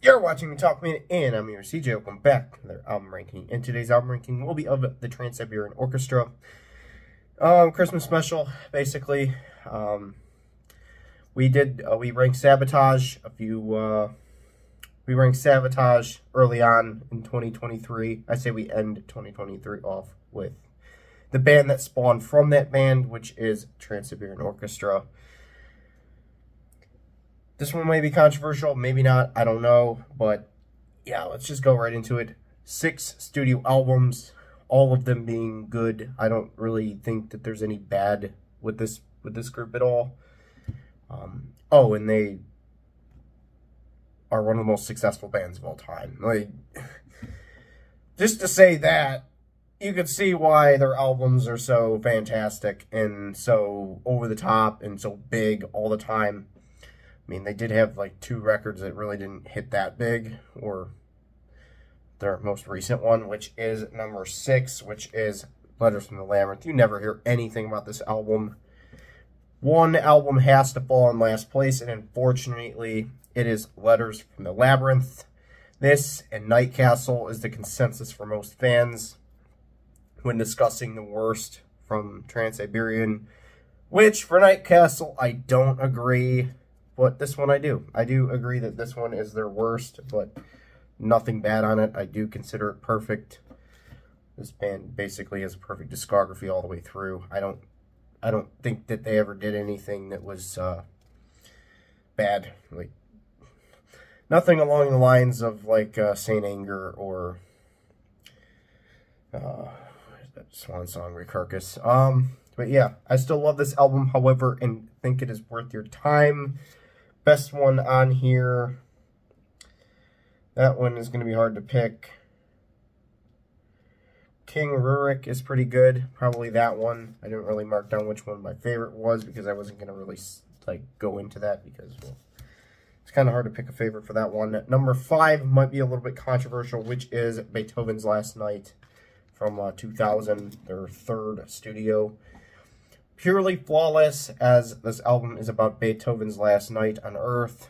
You're watching Me Talk Minute, and I'm your CJ. Welcome back to their album ranking. And today's album ranking will be of the Siberian Orchestra. Christmas special, basically. We ranked Sabotage we ranked Sabotage early on in 2023. I say we end 2023 off with the band that spawned from that band, which is Siberian Orchestra. This one may be controversial, maybe not, I don't know, but yeah, let's just go right into it. 6 studio albums, all of them being good. I don't really think that there's any bad with this group at all. And they are one of the most successful bands of all time. Like, just to say that, you could see why their albums are so fantastic and so over the top and so big all the time. I mean, they did have like 2 records that really didn't hit that big, or their most recent one, which is number 6, which is Letters from the Labyrinth. You never hear anything about this album. One album has to fall in last place, and unfortunately, it is Letters from the Labyrinth. This and Night Castle is the consensus for most fans when discussing the worst from Trans-Siberian, which for Night Castle, I don't agree. But this one I do. I do agree that this one is their worst, but nothing bad on it. I do consider it perfect. This band basically has a perfect discography all the way through. I don't think that they ever did anything that was bad. Like, nothing along the lines of like Saint Anger or that Swan Song Recarcass. But yeah, I still love this album, however, and think it is worth your time. Best one on here, that one is going to be hard to pick. King Rurik is pretty good, probably that one. I didn't really mark down which one my favorite was because I wasn't going to really like go into that because, well, it's kind of hard to pick a favorite for that one. Number 5 might be a little bit controversial, which is Beethoven's Last Night from 2000, their 3rd studio. Purely flawless, as this album is about Beethoven's last night on Earth,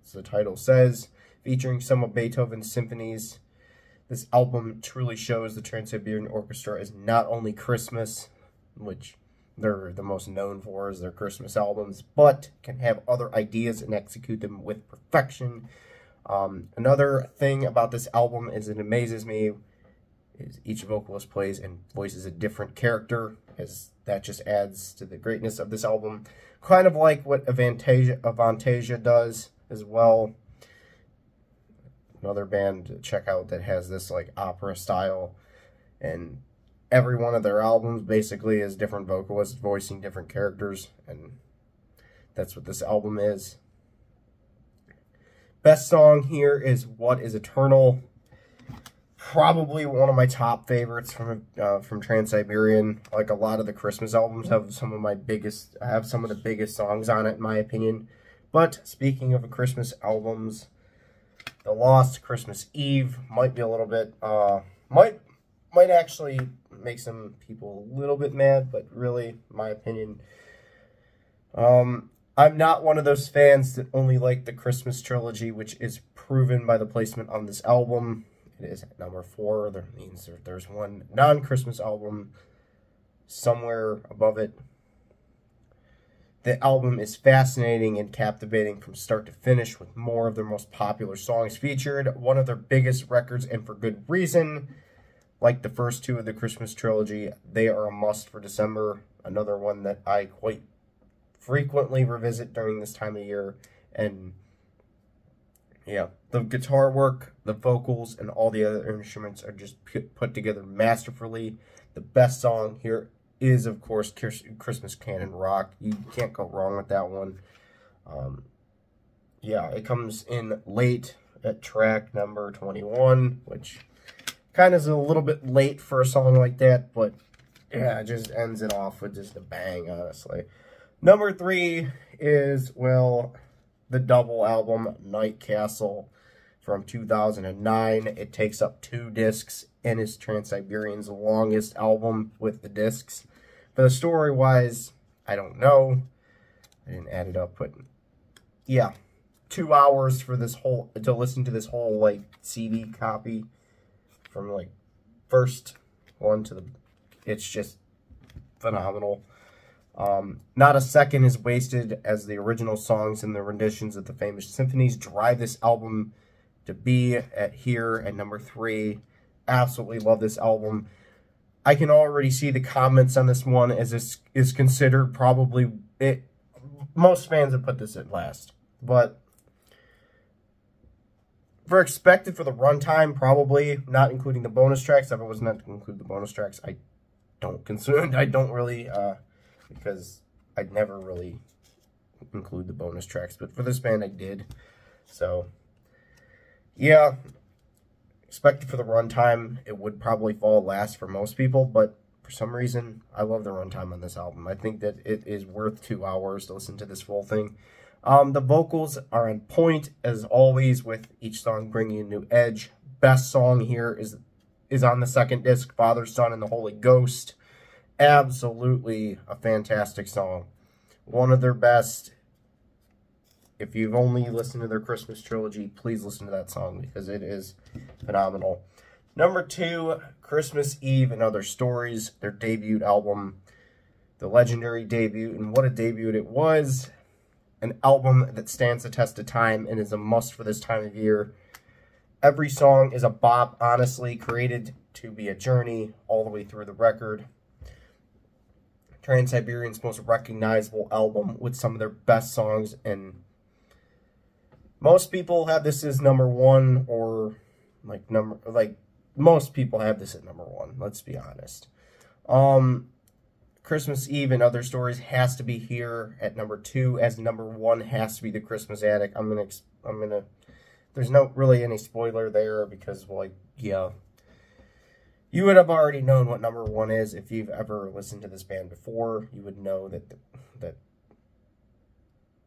as the title says, featuring some of Beethoven's symphonies. This album truly shows the Trans-Siberian Orchestra is not only Christmas, which they're the most known for is their Christmas albums, but can have other ideas and execute them with perfection. Another thing about this album is it amazes me is each vocalist plays and voices a different character, as that just adds to the greatness of this album. Kind of like what Avantasia does as well. Another band to check out that has this like opera style, and every one of their albums basically is different vocalists voicing different characters, and that's what this album is. Best song here is What Is Eternal. Probably one of my top favorites from Trans-Siberian. Like, a lot of the Christmas albums have some of the biggest songs on it, in my opinion. But speaking of Christmas albums, The Lost Christmas Eve might be a little bit might actually make some people a little bit mad, but really, in my opinion, I'm not one of those fans that only like the Christmas trilogy, which is proven by the placement on this album. It is at number 4. That means there's one non-Christmas album somewhere above it. The album is fascinating and captivating from start to finish, with more of their most popular songs featured. One of their biggest records, and for good reason. Like the first 2 of the Christmas trilogy, they are a must for December. Another one that I quite frequently revisit during this time of year. And yeah, the guitar work, the vocals, and all the other instruments are just put together masterfully. The best song here is, of course, Christmas Canon Rock. You can't go wrong with that one. Yeah, it comes in late at track number 21, which kind of is a little bit late for a song like that, but yeah, it just ends it off with just a bang, honestly. Number 3 is, well, the double album Night Castle from 2009. It takes up 2 discs and is Trans-Siberian's longest album with the discs. For the story-wise, I don't know. I didn't add it up, but yeah. 2 hours for this whole, to listen to this whole, like, CD copy from, like, first one to the, it's just phenomenal. Not a second is wasted as the original songs and the renditions of the famous symphonies drive this album to be at here at number 3. Absolutely love this album. I can already see the comments on this one, as this is considered probably it. Most fans have put this at last, but for expected for the runtime, probably not including the bonus tracks. If I was not to include the bonus tracks, I don't really because I'd never really include the bonus tracks, but for this band I did. So yeah, expected for the runtime, it would probably fall last for most people, but for some reason I love the runtime on this album. I think that it is worth 2 hours to listen to this full thing. The vocals are on point as always, with each song bringing a new edge. Best song here is on the second disc, Father, Son, and the Holy Ghost. Absolutely a fantastic song. One of their best. If you've only listened to their Christmas trilogy, please listen to that song because it is phenomenal. Number 2, Christmas Eve and Other Stories, their debut album. The legendary debut, and what a debut it was. An album that stands the test of time and is a must for this time of year. Every song is a bop, honestly, created to be a journey all the way through the record. Trans-Siberian's most recognizable album with some of their best songs, and most people have this as number 1, or most people have this at number 1, let's be honest. Christmas Eve and Other Stories has to be here at number 2, as number 1 has to be The Christmas Attic. I'm gonna there's no really any spoiler there because, well, like, yeah, you would have already known what number 1 is. If you've ever listened to this band before, you would know that that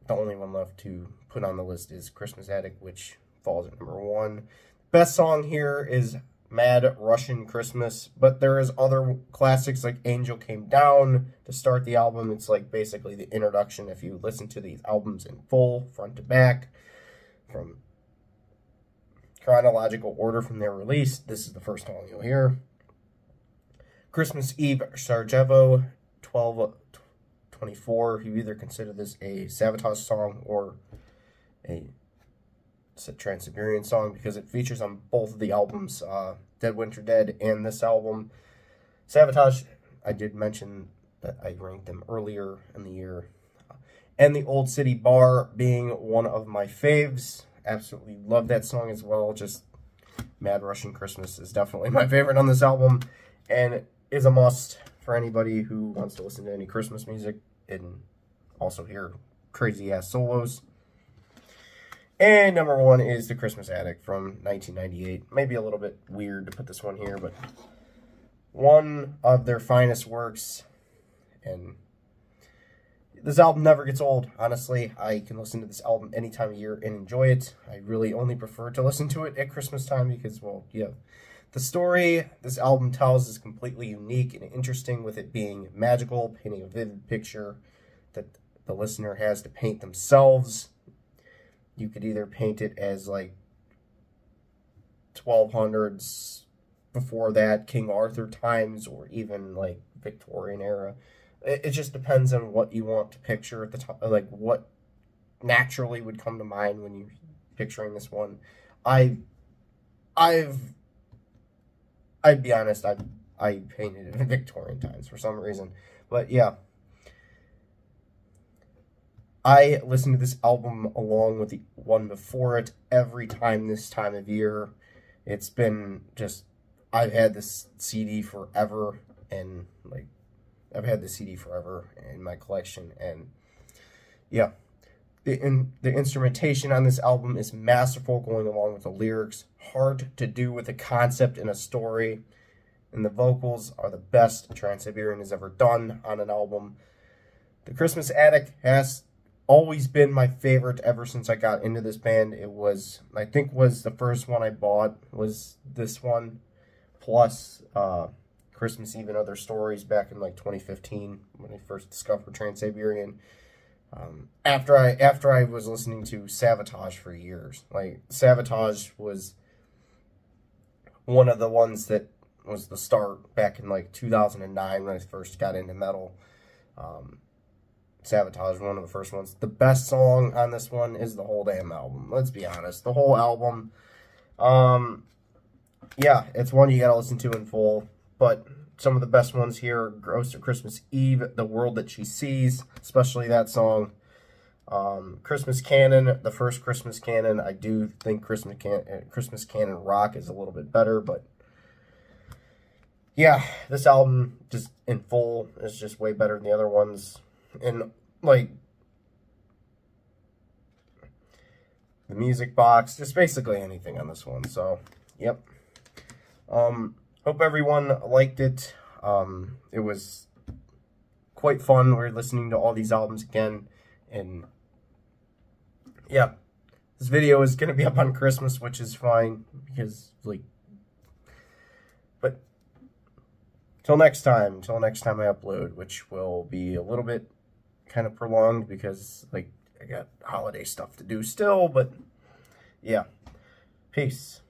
the only one left to put on the list is Christmas Attic, which falls at number 1. Best song here is Mad Russian Christmas, but there is other classics like Angel Came Down to start the album. It's like basically the introduction if you listen to these albums in full, front to back, from chronological order from their release. This is the first song you'll hear. Christmas Eve, Sarajevo, 12/24. You either consider this a Sabotage song or a Trans-Siberian song because it features on both of the albums, Dead Winter Dead and this album. Sabotage, I did mention that I ranked them earlier in the year. And the Old City Bar being one of my faves. Absolutely love that song as well. Just Mad Russian Christmas is definitely my favorite on this album, and is a must for anybody who wants to listen to any Christmas music and also hear crazy-ass solos. And number 1 is The Christmas Attic from 1998. Maybe a little bit weird to put this one here, but one of their finest works. And this album never gets old, honestly. I can listen to this album any time of year and enjoy it. I really only prefer to listen to it at Christmas time because, well, yeah. The story this album tells is completely unique and interesting, with it being magical, painting a vivid picture that the listener has to paint themselves. You could either paint it as like 1200s, before that, King Arthur times, or even like Victorian era. It just depends on what you want to picture at the time, like what naturally would come to mind when you're picturing this one. I'd be honest, I painted it in Victorian times for some reason. But yeah, I listen to this album along with the one before it every time this time of year. It's been just, I've had this CD forever, and like, I've had the CD forever in my collection, and yeah, the instrumentation on this album is masterful, going along with the lyrics, hard to do with a concept and a story, and the vocals are the best Trans-Siberian has ever done on an album. The Christmas Attic has always been my favorite ever since I got into this band. It was, I think, was the first one I bought was this one, plus Christmas Eve and Other Stories back in like 2015 when I first discovered Trans-Siberian. After I was listening to Sabotage for years. Like, Sabotage was one of the ones that was the start back in like 2009 when I first got into metal. Sabotage, one of the first ones. The best song on this one is the whole damn album. Let's be honest. The whole album. Yeah, it's one you gotta listen to in full. But some of the best ones here are Ghost of Christmas Eve, The World That She Sees, especially that song. Christmas Canon, the first Christmas Canon. I do think Christmas Canon Rock is a little bit better, but yeah, this album just in full is just way better than the other ones. And like the music box, just basically anything on this one. So, yep. Hope everyone liked it. It was quite fun. We're listening to all these albums again, and yeah, this video is going to be up on Christmas, which is fine, because, like, but till next time I upload, which will be a little bit kind of prolonged, because, like, I got holiday stuff to do still, but yeah, peace.